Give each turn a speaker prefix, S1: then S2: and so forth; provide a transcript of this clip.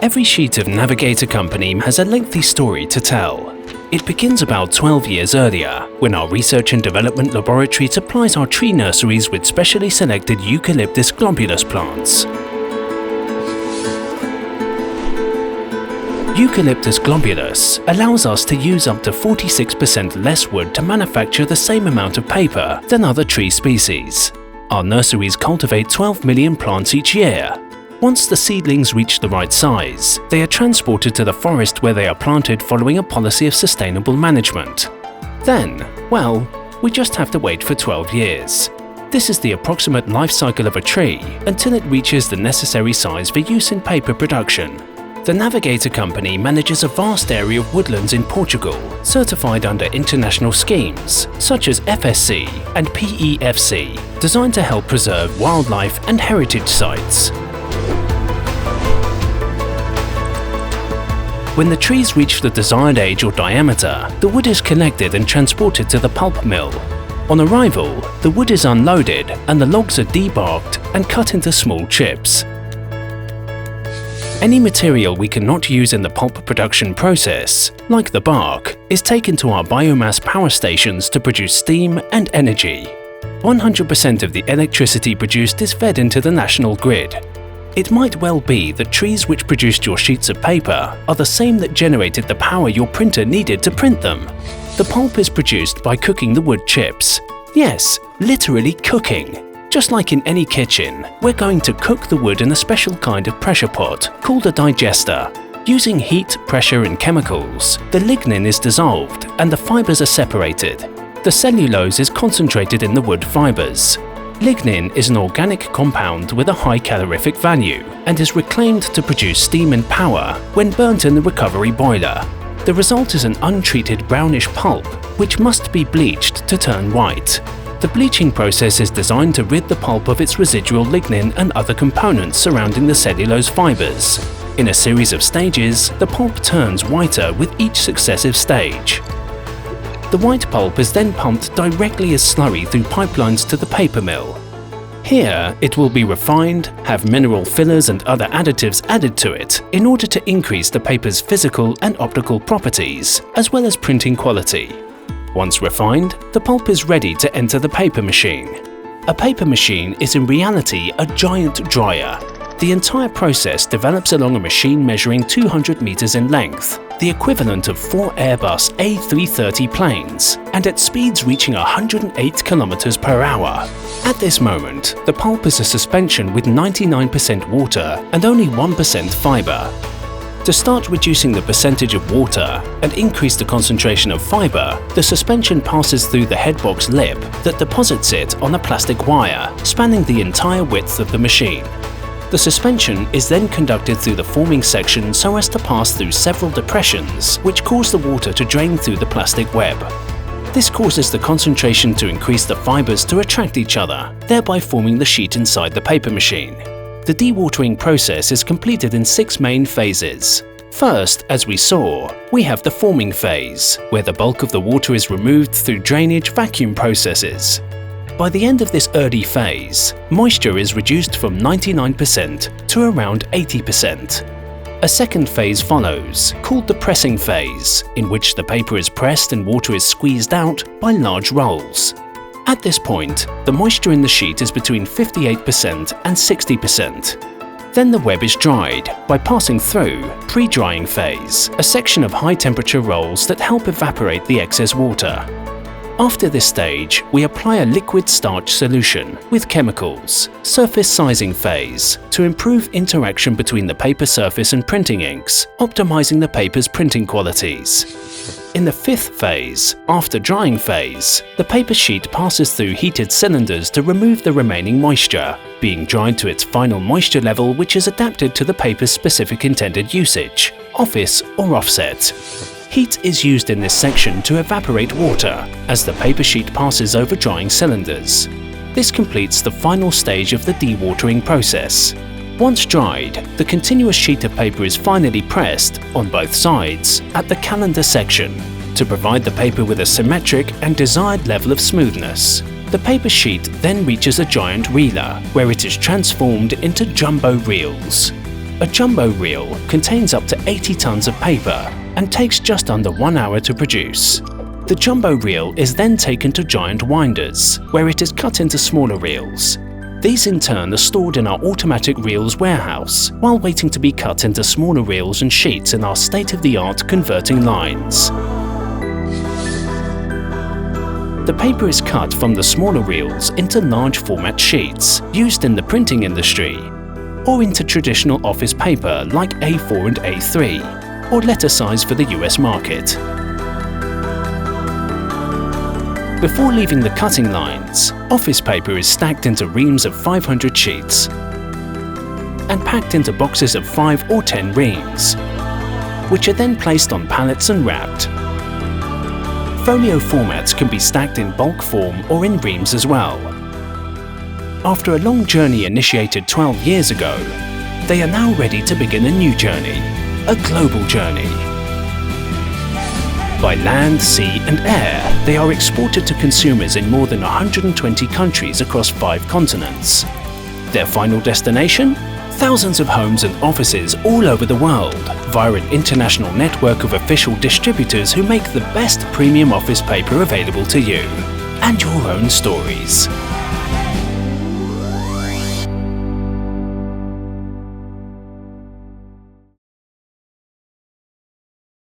S1: Every sheet of Navigator Company has a lengthy story to tell. It begins about 12 years earlier, when our research and development laboratory supplies our tree nurseries with specially selected Eucalyptus globulus plants. Eucalyptus globulus allows us to use up to 46% less wood to manufacture the same amount of paper than other tree species. Our nurseries cultivate 12 million plants each year. Once the seedlings reach the right size, they are transported to the forest where they are planted following a policy of sustainable management. Then, well, we just have to wait for 12 years. This is the approximate life cycle of a tree until it reaches the necessary size for use in paper production. The Navigator Company manages a vast area of woodlands in Portugal, certified under international schemes such as FSC and PEFC, designed to help preserve wildlife and heritage sites. When the trees reach the desired age or diameter, the wood is collected and transported to the pulp mill. On arrival, the wood is unloaded and the logs are debarked and cut into small chips. Any material we cannot use in the pulp production process, like the bark, is taken to our biomass power stations to produce steam and energy. 100% of the electricity produced is fed into the national grid. It might well be that trees which produced your sheets of paper are the same that generated the power your printer needed to print them. The pulp is produced by cooking the wood chips. Yes, literally cooking. Just like in any kitchen, we're going to cook the wood in a special kind of pressure pot called a digester. Using heat, pressure and chemicals, the lignin is dissolved and the fibers are separated. The cellulose is concentrated in the wood fibers. Lignin is an organic compound with a high calorific value and is reclaimed to produce steam and power when burnt in the recovery boiler. The result is an untreated brownish pulp which must be bleached to turn white. The bleaching process is designed to rid the pulp of its residual lignin and other components surrounding the cellulose fibers. In a series of stages, the pulp turns whiter with each successive stage. The white pulp is then pumped directly as slurry through pipelines to the paper mill. Here, it will be refined, have mineral fillers and other additives added to it in order to increase the paper's physical and optical properties, as well as printing quality. Once refined, the pulp is ready to enter the paper machine. A paper machine is in reality a giant dryer. The entire process develops along a machine measuring 200 meters in length, the equivalent of 4 Airbus A330 planes, and at speeds reaching 108 kilometers per hour. At this moment, the pulp is a suspension with 99% water and only 1% fiber. To start reducing the percentage of water and increase the concentration of fiber, the suspension passes through the headbox lip that deposits it on a plastic wire spanning the entire width of the machine. The suspension is then conducted through the forming section so as to pass through several depressions which cause the water to drain through the plastic web. This causes the concentration to increase the fibers to attract each other, thereby forming the sheet inside the paper machine. The dewatering process is completed in 6 main phases. First, as we saw, we have the forming phase, where the bulk of the water is removed through drainage vacuum processes. By the end of this early phase, moisture is reduced from 99% to around 80%. A second phase follows, called the pressing phase, in which the paper is pressed and water is squeezed out by large rolls. At this point, the moisture in the sheet is between 58% and 60%. Then the web is dried by passing through pre-drying phase, a section of high-temperature rolls that help evaporate the excess water. After this stage, we apply a liquid starch solution with chemicals, surface sizing phase, to improve interaction between the paper surface and printing inks, optimizing the paper's printing qualities. In the 5th phase, after drying phase, the paper sheet passes through heated cylinders to remove the remaining moisture, being dried to its final moisture level which is adapted to the paper's specific intended usage, office or offset. Heat is used in this section to evaporate water as the paper sheet passes over drying cylinders. This completes the final stage of the dewatering process. Once dried, the continuous sheet of paper is finally pressed, on both sides, at the calendar section to provide the paper with a symmetric and desired level of smoothness. The paper sheet then reaches a giant reeler, where it is transformed into jumbo reels. A jumbo reel contains up to 80 tons of paper and takes just under 1 hour to produce. The jumbo reel is then taken to giant winders, where it is cut into smaller reels. These in turn are stored in our automatic reels warehouse, while waiting to be cut into smaller reels and sheets in our state-of-the-art converting lines. The paper is cut from the smaller reels into large format sheets used in the printing industry, or into traditional office paper like A4 and A3, or letter size for the US market. Before leaving the cutting lines, office paper is stacked into reams of 500 sheets and packed into boxes of 5 or 10 reams, which are then placed on pallets and wrapped. Folio formats can be stacked in bulk form or in reams as well. After a long journey initiated 12 years ago, they are now ready to begin a new journey, a global journey. By land, sea and air, they are exported to consumers in more than 120 countries across 5 continents. Their final destination? Thousands of homes and offices all over the world, via an international network of official distributors who make the best premium office paper available to you. And your own stories.